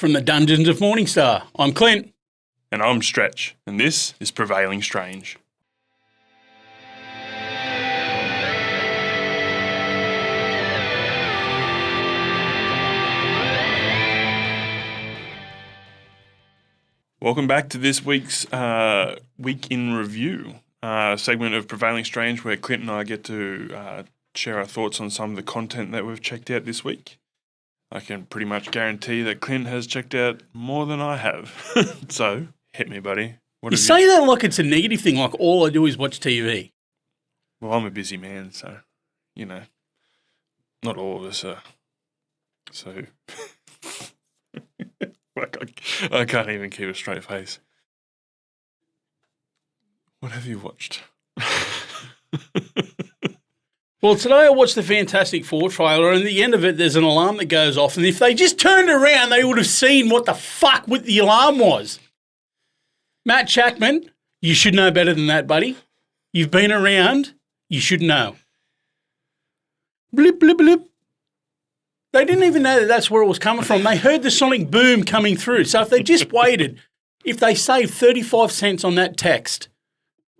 From the dungeons of Morningstar, I'm Clint. And I'm Stretch, and this is Prevailing Strange. Welcome back to this week's Week in Review segment of Prevailing Strange, where Clint and I get to share our thoughts on some of the content that we've checked out this week. I can pretty much guarantee that Clint has checked out more than I have. So, hit me, buddy. You say that like it's a negative thing, like all I do is watch TV. Well, I'm a busy man, so, you know, not all of us are. So, I can't even keep a straight face. What have you watched? Well, today I watched the Fantastic Four trailer, and at the end of it, there's an alarm that goes off, and if they just turned around, they would have seen what the fuck the alarm was. Matt Shackman, you should know better than that, buddy. You've been around. You should know. Blip, blip, blip. They didn't even know that that's where it was coming from. They heard the sonic boom coming through. So if they just waited, if they saved 35 cents on that text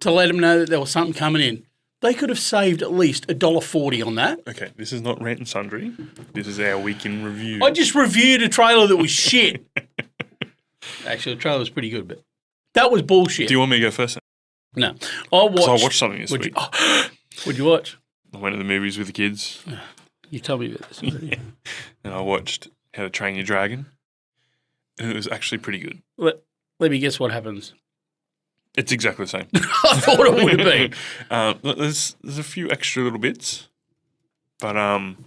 to let them know that there was something coming in, they could have saved at least $1.40 on that. Okay, this is not Rant and Sundry. This is our Week in Review. I just reviewed a trailer that was shit. Actually, the trailer was pretty good, but that was bullshit. Do you want me to go first? No. I watched something this week. What'd you watch? I went to the movies with the kids. You told me about this already. And I watched How to Train Your Dragon. And it was actually pretty good. Let me guess what happens. It's exactly the same. I thought it would have been. There's a few extra little bits. But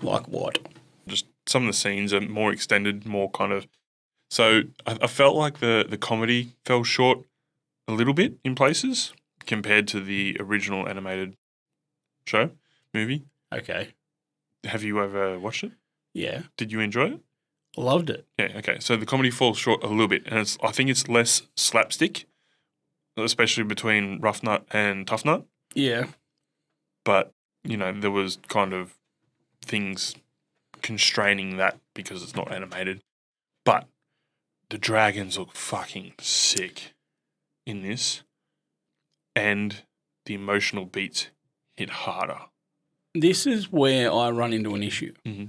like what? Just some of the scenes are more extended, more kind of. So I felt like the comedy fell short a little bit in places compared to the original animated movie. Okay. Have you ever watched it? Yeah. Did you enjoy it? Loved it. Yeah, okay. So the comedy falls short a little bit, and I think it's less slapstick, especially between Rough Nut and Tough Nut. Yeah. But, you know, there was kind of things constraining that because it's not animated. But the dragons look fucking sick in this, and the emotional beats hit harder. This is where I run into an issue. Mm-hmm.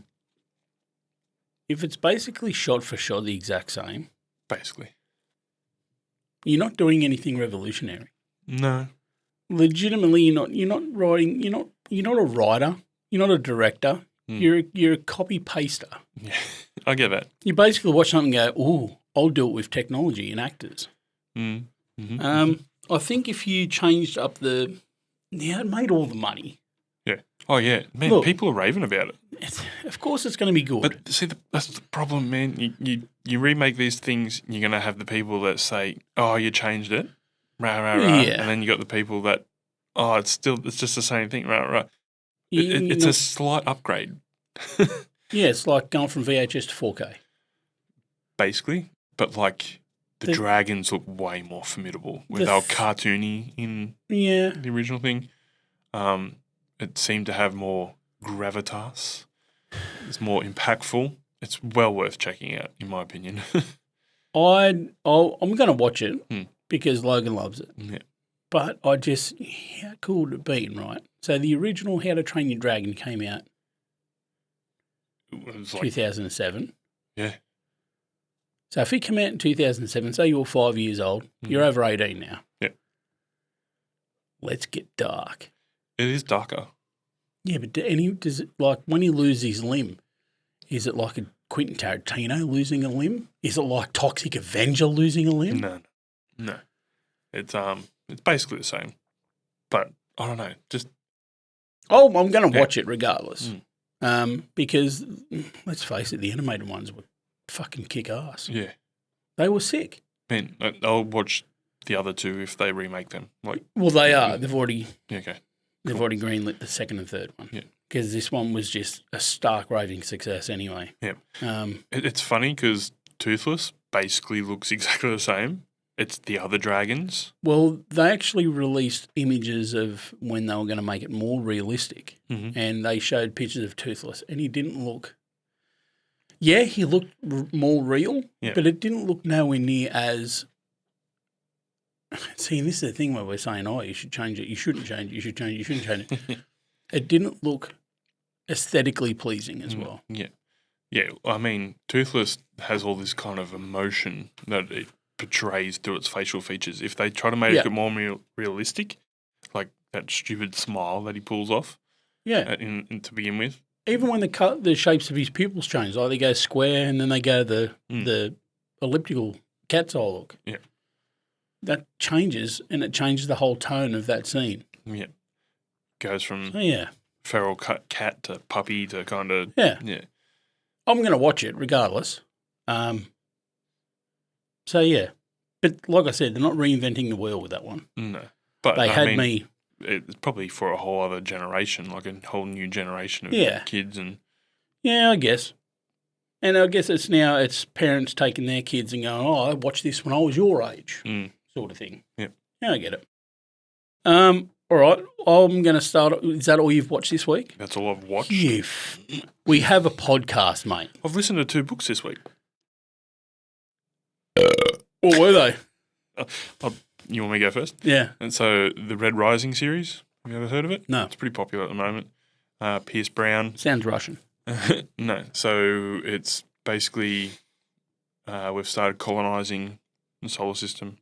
If it's basically shot for shot the exact same, basically, you're not doing anything revolutionary. No. Legitimately, you're not writing. You're not a writer. You're not a director. You're a copy paster. Yeah, I get that. You basically watch something and go, "Ooh, I'll do it with technology and actors." Mm-hmm. I think if you changed up it made all the money. Yeah. Oh yeah, man. Look, people are raving about it. Of course, it's going to be good. But see, that's the problem, man. You remake these things, you're going to have the people that say, "Oh, you changed it," rah rah rah, yeah. And then you got the people that, "Oh, it's just the same thing," rah rah. It's a slight upgrade. Yeah, it's like going from VHS to 4K. Basically, but like the dragons look way more formidable. They were cartoony in the original thing. It seemed to have more gravitas. It's more impactful. It's well worth checking out, in my opinion. I'm going to watch it because Logan loves it. Yeah. But how cool would it be, right? So the original How to Train Your Dragon came out it was 2007. Yeah. So if it came out in 2007, say you're 5 years old, you're over 18 now. Yeah. Let's get dark. It is darker. Yeah, but does it, like, when he loses his limb, is it like a Quentin Tarantino losing a limb? Is it like Toxic Avenger losing a limb? No. It's basically the same, but I don't know. I'm going to watch it regardless, because let's face it, the animated ones were fucking kick ass. Yeah, they were sick. Man, I'll watch the other two if they remake them. Well, they are. They've already. Okay. They've already greenlit the second and third one. Yeah. Because this one was just a stark raving success anyway. Yeah. It's funny because Toothless basically looks exactly the same. It's the other dragons. Well, they actually released images of when they were going to make it more realistic, and they showed pictures of Toothless, and he didn't look Yeah, he looked more real, Yeah. but it didn't look nowhere near as. See, and this is the thing where we're saying, oh, you should change it, you shouldn't change it, you should change it, you shouldn't change it. It didn't look aesthetically pleasing as well. Yeah. Yeah, I mean, Toothless has all this kind of emotion that it portrays through its facial features. If they try to make it more realistic, like that stupid smile that he pulls off in to begin with. Even when the shapes of his pupils change, like they go square and then they go the elliptical cat's eye look. Yeah. That changes, and it changes the whole tone of that scene. Yeah. Goes from feral cat to puppy to kind of... Yeah. Yeah. I'm going to watch it regardless. So, yeah. But like I said, they're not reinventing the wheel with that one. No. But they had me... It's probably for a whole other generation, like a whole new generation of kids. And yeah, I guess. And I guess it's parents taking their kids and going, oh, I watched this when I was your age, sort of thing. Yep. Yeah, I get it. All right, I'm going to start. Is that all you've watched this week? That's all I've watched. We have a podcast, mate. I've listened to 2 books this week. What were they? You want me to go first? Yeah. And so the Red Rising series, have you ever heard of it? No. It's pretty popular at the moment. Pierce Brown. Sounds Russian. No. So it's basically we've started colonising the solar system.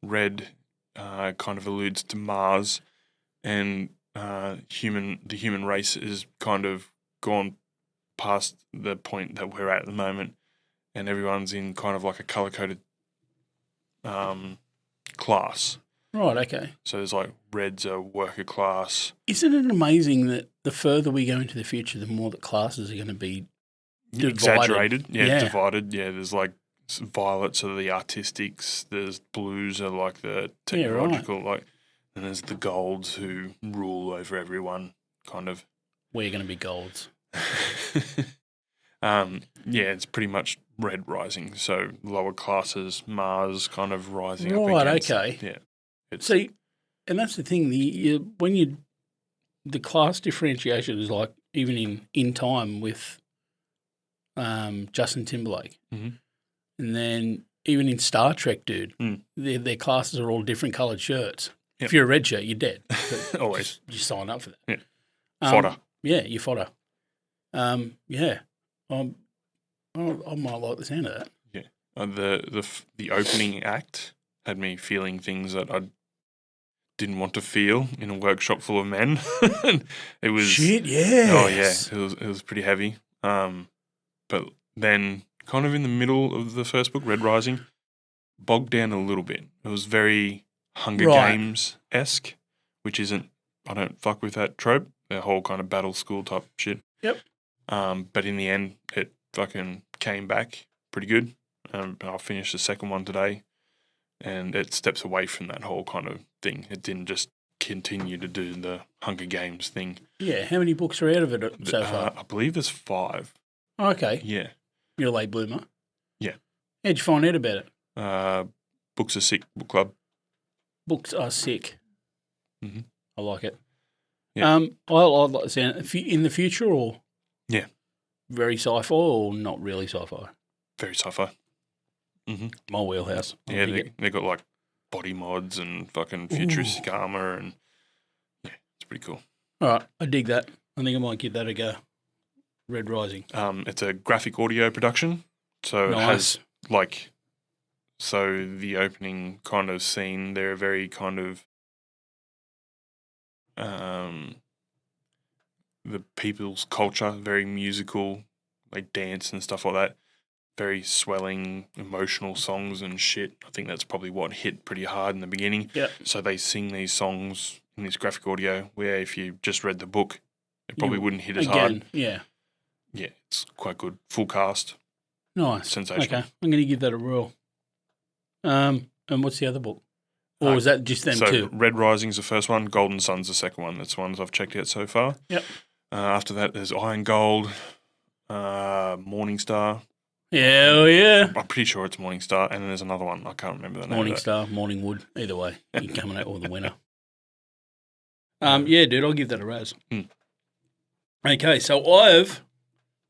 Red kind of alludes to Mars, and the human race is kind of gone past the point that we're at the moment, and everyone's in kind of like a colour-coded class. Right, okay. So there's like red's a worker class. Isn't it amazing that the further we go into the future, the more that classes are going to be divided? Exaggerated. Yeah, divided. Yeah, there's like violets are the artistics, there's blues are like the technological, and there's the golds who rule over everyone, kind of. We're going to be golds. It's pretty much red rising. So lower classes, Mars kind of rising up against. Right, okay. Yeah. See, and that's the thing. The class differentiation is like even in time with Justin Timberlake. Mm-hmm. And then even in Star Trek, dude, their classes are all different coloured shirts. Yep. If you're a red shirt, you're dead. Always. You sign up for that. Yeah. Fodder. Yeah, you fodder. I might like the sound of that. Yeah. The opening act had me feeling things that I didn't want to feel in a workshop full of men. It was shit. Yeah. Oh yeah. It was pretty heavy. But then kind of in the middle of the first book, Red Rising, bogged down a little bit. It was very Hunger Games-esque, which isn't. I don't fuck with that trope. The whole kind of battle school type shit. Yep. But in the end, it fucking came back pretty good. I'll finish the second one today, and it steps away from that whole kind of thing. It didn't just continue to do the Hunger Games thing. Yeah. How many books are out of it so far? I believe there's 5. Oh, okay. Yeah. You're a late bloomer. Yeah. How'd you find out about it? Books Are Sick book club. Books Are Sick. Mm-hmm. I like it. Yeah. I'd like to sound in the future, or very sci-fi, or not really sci-fi. Very sci-fi. Mm-hmm. My wheelhouse. Yeah, they got like body mods and fucking futuristic armor, and yeah, it's pretty cool. All right, I dig that. I think I might give that a go. Red Rising. It's a graphic audio production, so it has the opening kind of scene. They're very kind of the people's culture, very musical, like dance and stuff like that. Very swelling, emotional songs and shit. I think that's probably what hit pretty hard in the beginning. Yeah. So they sing these songs in this graphic audio where if you just read the book, it probably wouldn't hit as hard. Yeah. Yeah, it's quite good. Full cast. Nice. Sensational. Okay, I'm going to give that a whirl. And what's the other book? Or was that just them two? Red Rising's the first one. Golden Sun's the second one. That's the ones I've checked out so far. Yep. After that, there's Iron Gold, Morning Star. Hell yeah. I'm pretty sure it's Morning Star, and then there's another one. I can't remember the name. Morning Star, Morning Wood. Either way, you're coming out with the winner. Yeah, dude, I'll give that a razz. Okay, so I've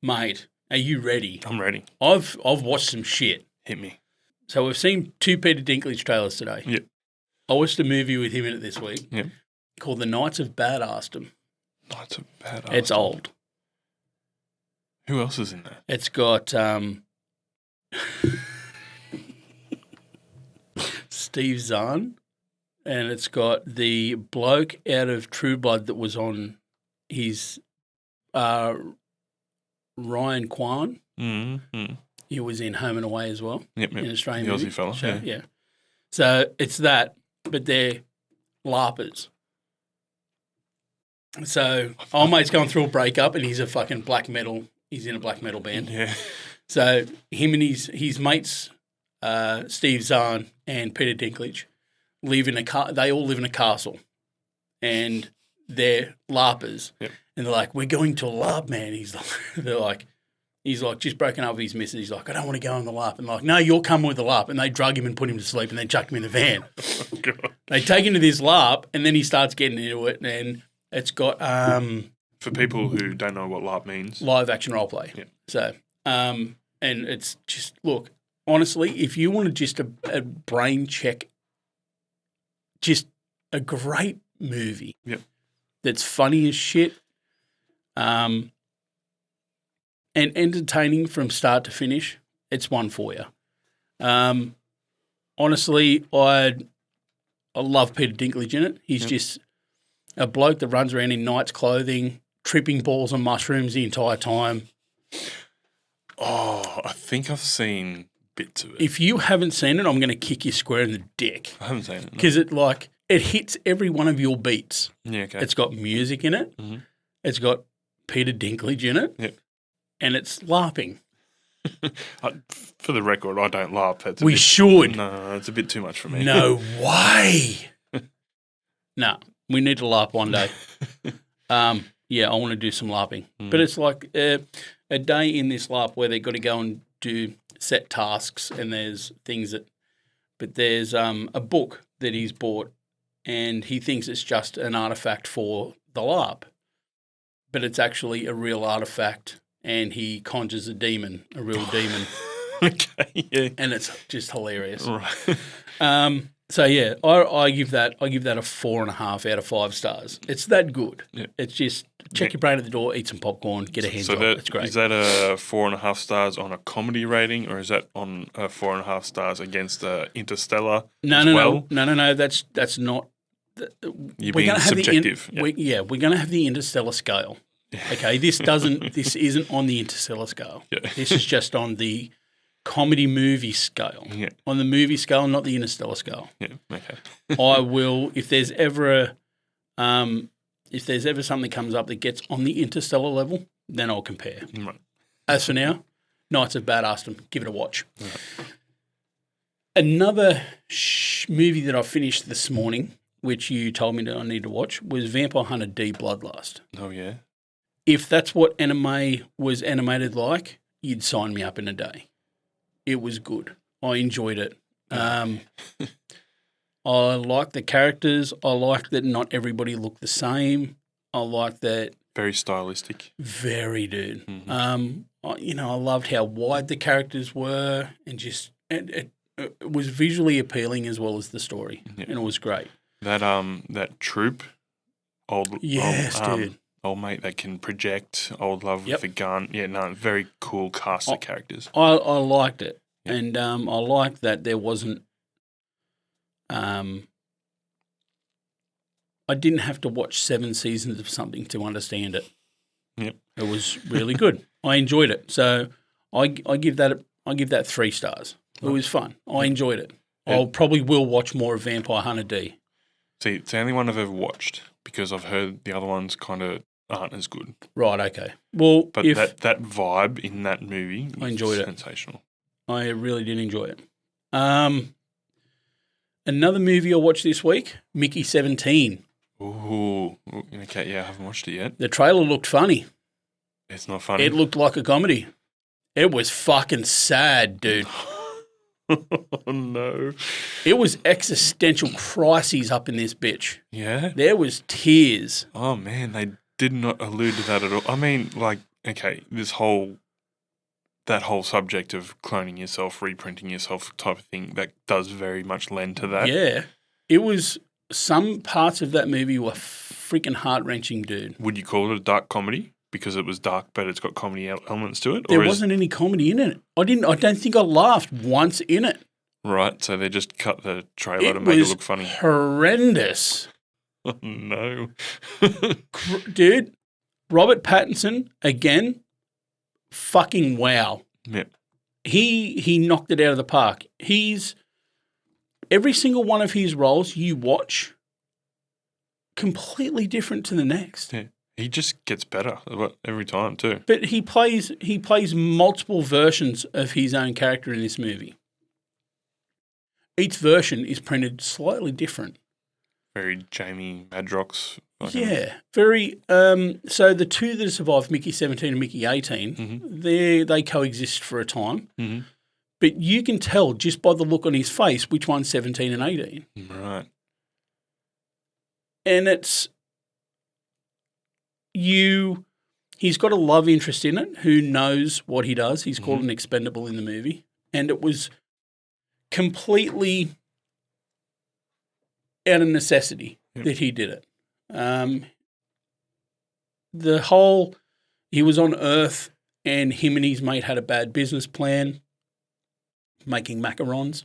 made Are you ready? I'm ready. I've watched some shit. Hit me. So we've seen 2 Peter Dinklage trailers today. Yep. I watched a movie with him in it this week. Yep. Called The Knights of Badassdom. Knights of Badassdom. It's old. Who else is in there? It's got Steve Zahn, and it's got the bloke out of True Blood that was on his Ryan Kwan. Mm-hmm. He was in Home and Away as well. Yep. In Australian the movie. Aussie fella. So, yeah. So it's that, but they're LARPers. So old mate's going through a breakup, and he's a fucking black metal. He's in a black metal band. Yeah. So him and his mates, Steve Zahn and Peter Dinklage, live in a they all live in a castle, and they're LARPers. Yep. And they're like, "We're going to a LARP, man." He's like, just broken up with his missus. He's like, "I don't want to go on the LARP." And they're like, "No, you're coming with the LARP." And they drug him and put him to sleep, and then chucked him in the van. Oh, God. They take him to this LARP, and then he starts getting into it, and it's got For people who don't know what LARP means. live action role play. Yep. So, and it's just, look, honestly, if you wanted just a brain check, just a great movie. Yep. That's funny as shit, and entertaining from start to finish, it's one for you. Honestly, I love Peter Dinklage in it. He's just a bloke that runs around in knight's clothing, tripping balls and mushrooms the entire time. Oh, I think I've seen bits of it. If you haven't seen it, I'm going to kick you square in the dick. I haven't seen it. No. Because it hits every one of your beats. Yeah, okay. It's got music in it. Mhm. It's got Peter Dinklage in it. Yep. And it's LARPing. For the record, I don't LARP. That's We should. No, it's a bit too much for me. No way. No, we need to LARP one day. Yeah, I want to do some LARPing. But it's like a day in this LARP where they've got to go and do set tasks, and there's things that – but there's a book that he's bought, and he thinks it's just an artifact for the LARP. But it's actually a real artifact, and he conjures a demon, a real demon. Okay, yeah. And it's just hilarious. Right. So yeah, I give that a 4.5 out of 5 stars. It's that good. Yeah. It's just check your brain at the door, eat some popcorn, get a hand job. It's great. Is that a 4.5 stars on a comedy rating, or is that on a 4.5 stars against Interstellar? No. That's not. You're being subjective. We're going to have the Interstellar scale. Okay, this isn't on the Interstellar scale. Yeah. This is just on the comedy movie scale. Yeah. On the movie scale, not the Interstellar scale. Yeah. Okay. I will, if there's ever something comes up that gets on the Interstellar level, then I'll compare. Right. As for now, Knights of Badassdom, give it a watch. Right. Another movie that I finished this morning, which you told me that I need to watch, was Vampire Hunter D Bloodlust. Oh, yeah? If that's what anime was animated like, you'd sign me up in a day. It was good. I enjoyed it. I like the characters. I like that not everybody looked the same. I like that. Very stylistic. Very, dude. Mm-hmm. I loved how wide the characters were, and just it was visually appealing as well as the story, and it was great. That troop, dude. Old mate that can project, old love with a gun. Yeah, no, very cool cast of characters. I liked it, and I liked that there wasn't. I didn't have to watch 7 seasons of something to understand it. Yep, it was really good. I enjoyed it, so I give that 3 stars. It was fun. I enjoyed it. I probably will watch more of Vampire Hunter D. See, it's the only one I've ever watched because I've heard the other ones kind of aren't as good. Right, okay. Well, but that vibe in that movie, I enjoyed it. Sensational. I really did enjoy it. Another movie I watched this week, Mickey 17. Ooh, okay, yeah, I haven't watched it yet. The trailer looked funny. It's not funny. It looked like a comedy. It was fucking sad, dude. Oh, no. It was existential crises up in this bitch. Yeah? There was tears. Oh, man, they did not allude to that at all. I mean, like, okay, this whole that whole subject of cloning yourself, reprinting yourself type of thing, that does very much lend to that. Yeah. It was – some parts of that movie were freaking heart-wrenching, dude. Would you call it a dark comedy because it was dark but it's got comedy elements to it? There wasn't any comedy in it. I don't think I laughed once in it. Right, so they just cut the trailer to make it look funny. Horrendous. Oh, no. Dude, Robert Pattinson, again, fucking wow. Yep. He knocked it out of the park. Every single one of his roles you watch, completely different to the next. Yeah. He just gets better every time too. But he plays multiple versions of his own character in this movie. Each version is printed slightly different. Very Jamie Madrox. Yeah, very. So the two that survived, Mickey 17 and Mickey 18, they coexist for a time. Mm-hmm. But you can tell just by the look on his face which one's 17 and 18. Right. And he's got a love interest in it who knows what he does. He's called an expendable in the movie. And it was completely out of necessity that he did it. He was on Earth and him and his mate had a bad business plan, making macarons.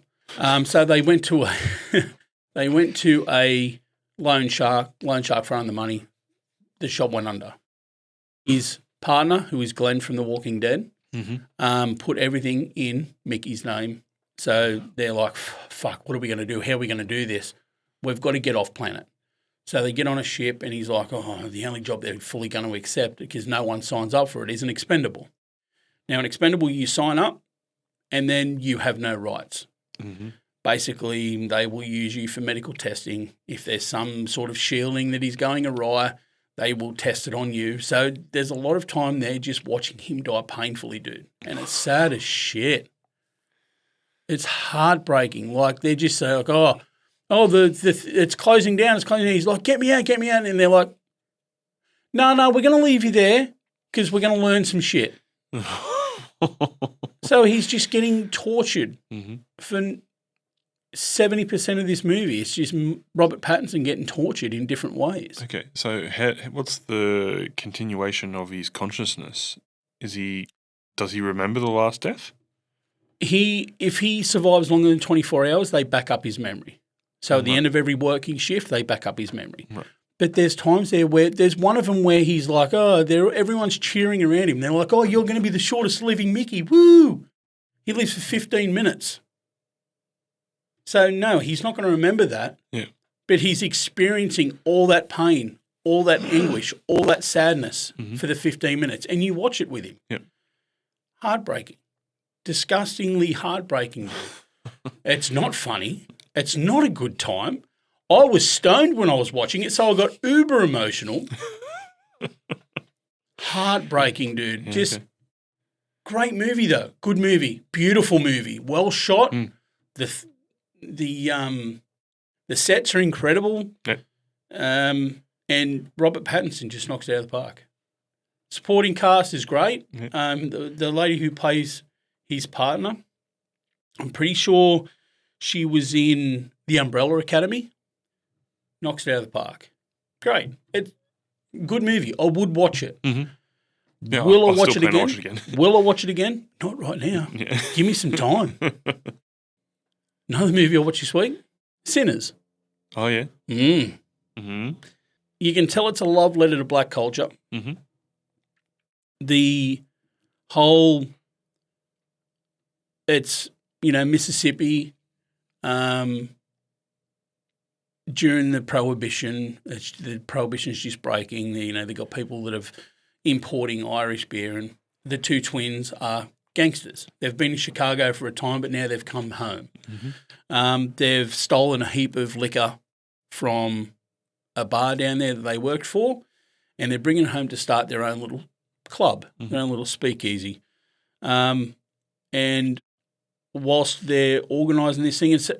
So they went to a loan shark throwing the money. The shop went under. His partner, who is Glenn from The Walking Dead, put everything in Mickey's name. So they're like, fuck, what are we going to do? How are we going to do this? We've got to get off planet. So they get on a ship and he's like, oh, the only job they're fully going to accept because no one signs up for it is an expendable. Now, an expendable, you sign up and then you have no rights. Mm-hmm. Basically, they will use you for medical testing. If there's some sort of shielding that is going awry, they will test it on you. So there's a lot of time there just watching him die painfully, dude. And it's sad as shit. It's heartbreaking. Like, they're just like, it's closing down, it's closing down. He's like, get me out. And they're like, no, we're going to leave you there because we're going to learn some shit. So he's just getting tortured for 70% of this movie. It's just Robert Pattinson getting tortured in different ways. Okay, so what's the continuation of his consciousness? Does he remember the last death? If he survives longer than 24 hours, they back up his memory. So at the end of every working shift, they back up his memory. Right. But there's times there where there's one of them where he's like, everyone's cheering around him. They're like, oh, you're going to be the shortest living Mickey. Woo! He lives for 15 minutes. So, no, he's not going to remember that. Yeah. But he's experiencing all that pain, all that anguish, all that sadness for the 15 minutes. And you watch it with him. Yeah. Heartbreaking. Disgustingly heartbreaking. It's not funny. It's not a good time. I was stoned when I was watching it, so I got uber emotional. Heartbreaking, dude. Yeah, just great movie, though. Good movie. Beautiful movie. Well shot. The sets are incredible. Yeah. And Robert Pattinson just knocks it out of the park. Supporting cast is great. Yeah. The lady who plays his partner, I'm pretty sure she was in The Umbrella Academy. Knocks it out of the park. Great. It's a good movie. I would watch it. Mm-hmm. Yeah, Will I watch it again? Will I watch it again? Not right now. Yeah. Give me some time. Another movie I'll watch this week, Sinners. Oh, yeah? Mm-hmm. You can tell it's a love letter to black culture. Mm-hmm. The whole, it's, Mississippi, during the Prohibition, the Prohibition's just breaking. They got people that have importing Irish beer, and the two twins are gangsters. They've been in Chicago for a time, but now they've come home. Mm-hmm. They've stolen a heap of liquor from a bar down there that they worked for, and they're bringing it home to start their own little club, their own little speakeasy. And whilst they're organising this thing, it's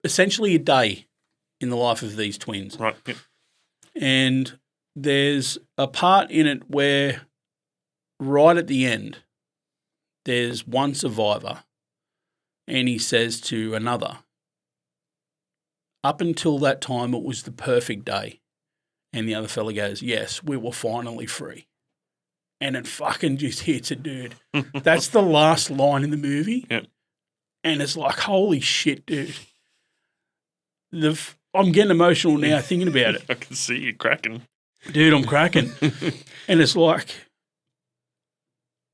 essentially a day in the life of these twins. Right. Yep. And there's a part in it where right at the end, there's one survivor, and he says to another, up until that time, it was the perfect day. And the other fella goes, yes, we were finally free. And it fucking just hits it, dude. That's the last line in the movie. Yep. And it's like, holy shit, dude. I'm getting emotional now thinking about it. I can see you cracking. Dude, I'm cracking. And it's like,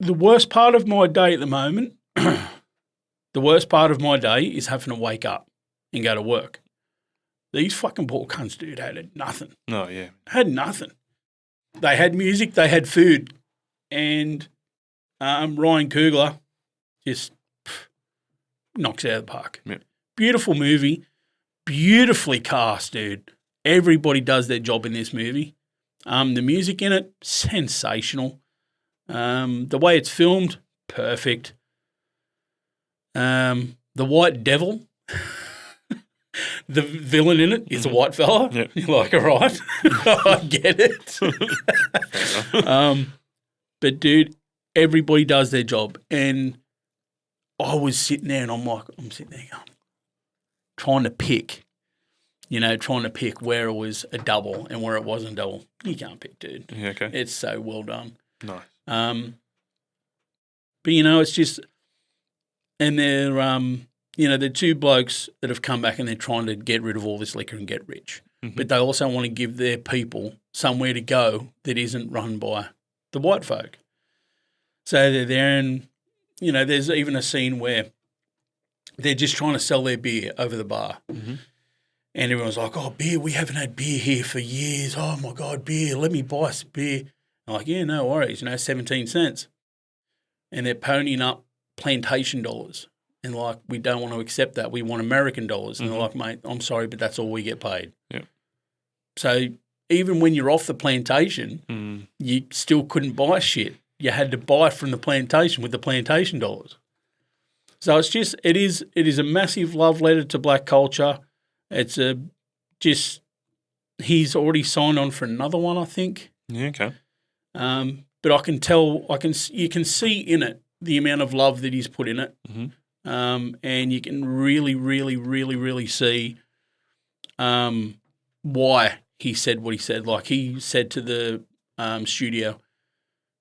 the worst part of my day at the moment, the worst part of my day is having to wake up and go to work. These fucking poor cunts, dude, had nothing. Oh, yeah. Had nothing. They had music, they had food. And Ryan Coogler just knocks it out of the park. Yep. Beautiful movie. Beautifully cast, dude. Everybody does their job in this movie. The music in it, sensational. The way it's filmed, perfect. The White Devil, the villain in it is a white fella. Yep. You're like, all right, I get it. But, dude, everybody does their job. And I was sitting there and I'm sitting there going, trying to pick where it was a double and where it wasn't a double. You can't pick, dude. Yeah, okay. It's so well done. Nice. But, it's just, and they're, they're two blokes that have come back and they're trying to get rid of all this liquor and get rich. Mm-hmm. But they also want to give their people somewhere to go that isn't run by the white folk. So they're there and, there's even a scene where they're just trying to sell their beer over the bar. Mm-hmm. And everyone's like, oh, beer, we haven't had beer here for years. Oh, my God, beer, let me buy some beer. I'm like, yeah, no worries, 17 cents. And they're ponying up plantation dollars. And like, we don't want to accept that. We want American dollars. And they're like, mate, I'm sorry, but that's all we get paid. Yep. So even when you're off the plantation, you still couldn't buy shit. You had to buy from the plantation with the plantation dollars. So it's just, it is a massive love letter to black culture. It's he's already signed on for another one, I think. Yeah, okay. But I can tell, you can see in it the amount of love that he's put in it. Mm-hmm. And you can really, really, really, really see why he said what he said. Like he said to the studio,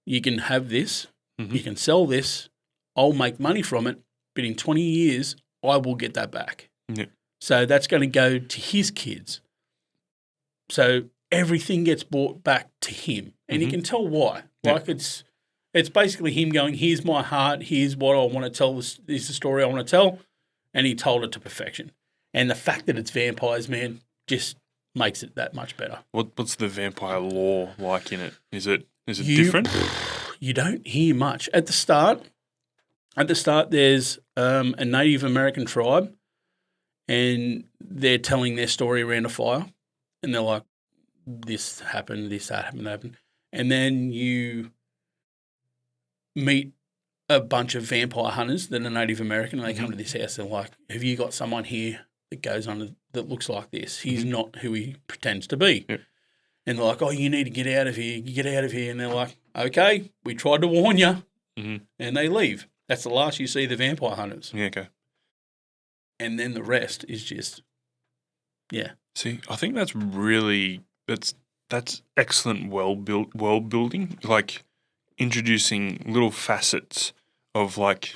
you can have this, you can sell this, I'll make money from it, but in 20 years, I will get that back. Yeah. So that's going to go to his kids. So everything gets brought back to him. And you can tell why. Yeah. Like it's basically him going, here's my heart, here's what I want to tell, this is the story I want to tell. And he told it to perfection. And the fact that it's vampires, man, just makes it that much better. What's the vampire lore like in it? Is it different? You don't hear much. At the start, there's a Native American tribe, and they're telling their story around a fire, and they're like, this happened, that happened. And then you meet a bunch of vampire hunters that are Native American, and they come to this house, and they're like, have you got someone here that goes under that looks like this? He's not who he pretends to be. Yeah. And they're like, oh, you need to get out of here. You get out of here. And they're like, okay, we tried to warn you. Mm-hmm. And they leave. That's the last you see the vampire hunters. Yeah, okay. And then the rest is just, yeah. See, I think that's excellent world building, like introducing little facets of like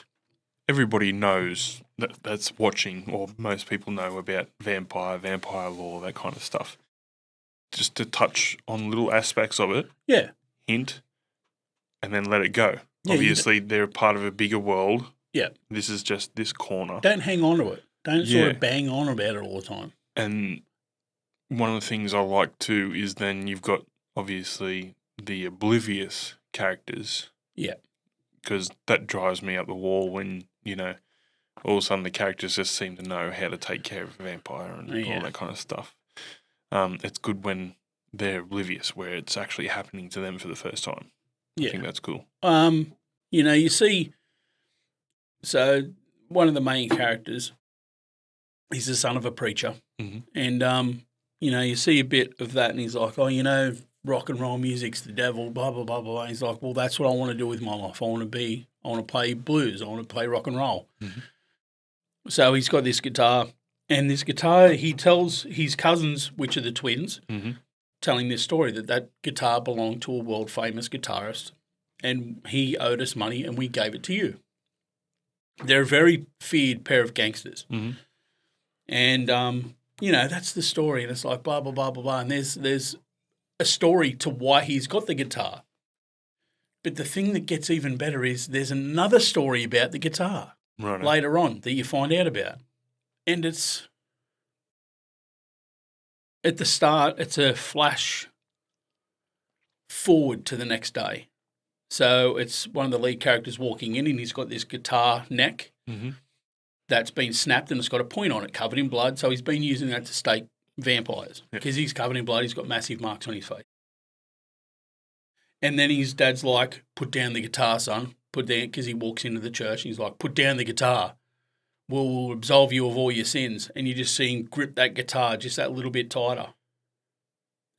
everybody knows that's watching, or most people know about vampire lore, that kind of stuff. Just to touch on little aspects of it. Yeah. Hint, and then let it go. Yeah, Obviously, they're part of a bigger world. Yeah. This is just this corner. Don't hang on to it. Don't sort of bang on about it all the time. And one of the things I like too is then you've got obviously the oblivious characters. Yeah. Because that drives me up the wall when, all of a sudden the characters just seem to know how to take care of a vampire and all that kind of stuff. It's good when they're oblivious, where it's actually happening to them for the first time. Yeah. I think that's cool. You see, so one of the main characters, he's the son of a preacher. Mm-hmm. And, you see a bit of that and he's like, rock and roll music's the devil, blah, blah, blah, blah. He's like, well, that's what I want to do with my life. I want I want to play blues. I want to play rock and roll. Mm-hmm. So he's got this guitar, and this guitar, he tells his cousins, which are the twins, telling this story that guitar belonged to a world-famous guitarist, and he owed us money, and we gave it to you. They're a very feared pair of gangsters. Mm-hmm. And, that's the story, and it's like blah, blah, blah, blah, blah, and there's a story to why he's got the guitar. But the thing that gets even better is there's another story about the guitar later on that you find out about. And it's, at the start, it's a flash forward to the next day. So it's one of the lead characters walking in, and he's got this guitar neck that's been snapped, and it's got a point on it covered in blood. So he's been using that to stake vampires because he's covered in blood. He's got massive marks on his face. And then his dad's like, put down the guitar, son. Put down, because he walks into the church and he's like, put down the guitar. We'll absolve you of all your sins. And you just see him grip that guitar just that little bit tighter.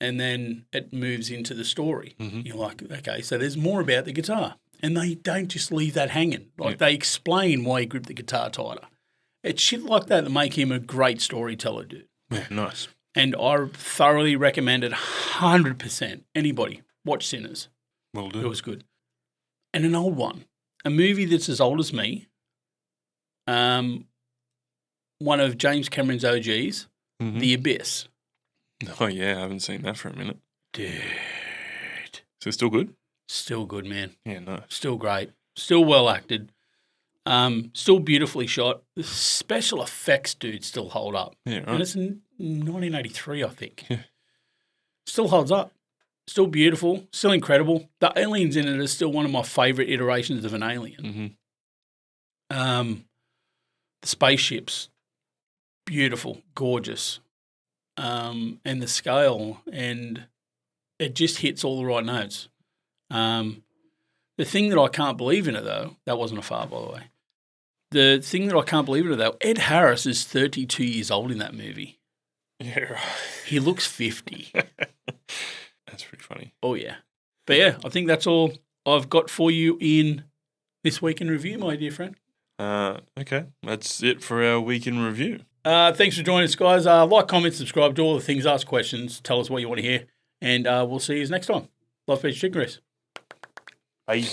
And then it moves into the story. Mm-hmm. You're like, okay, so there's more about the guitar. And they don't just leave that hanging. Like they explain why he gripped the guitar tighter. It's shit like that make him a great storyteller, dude. Yeah, nice. And I thoroughly recommend it 100%. Anybody. Watch Sinners. Will do. It was good. And an old one. A movie that's as old as me. One of James Cameron's OGs, The Abyss. Oh, yeah. I haven't seen that for a minute. Dude. Is it still good? Still good, man. Yeah, no. Still great. Still well acted. Still beautifully shot. The special effects, dude, still hold up. Yeah, right. And it's in 1983, I think. Yeah. Still holds up. Still beautiful, still incredible. The aliens in it are still one of my favourite iterations of an alien. Mm-hmm. The spaceships, beautiful, gorgeous, and the scale, and it just hits all the right notes. The thing that I can't believe in it, though, that wasn't a fart, by the way. The thing that I can't believe in it, though, Ed Harris is 32 years old in that movie. Yeah, right. He looks 50. That's pretty funny. Oh, yeah. But, yeah, I think that's all I've got for you in this week in review, my dear friend. Okay. That's it for our week in review. Thanks for joining us, guys. Like, comment, subscribe, do all the things, ask questions, tell us what you want to hear, and we'll see you next time. Love, peace, chicken grease. Bye.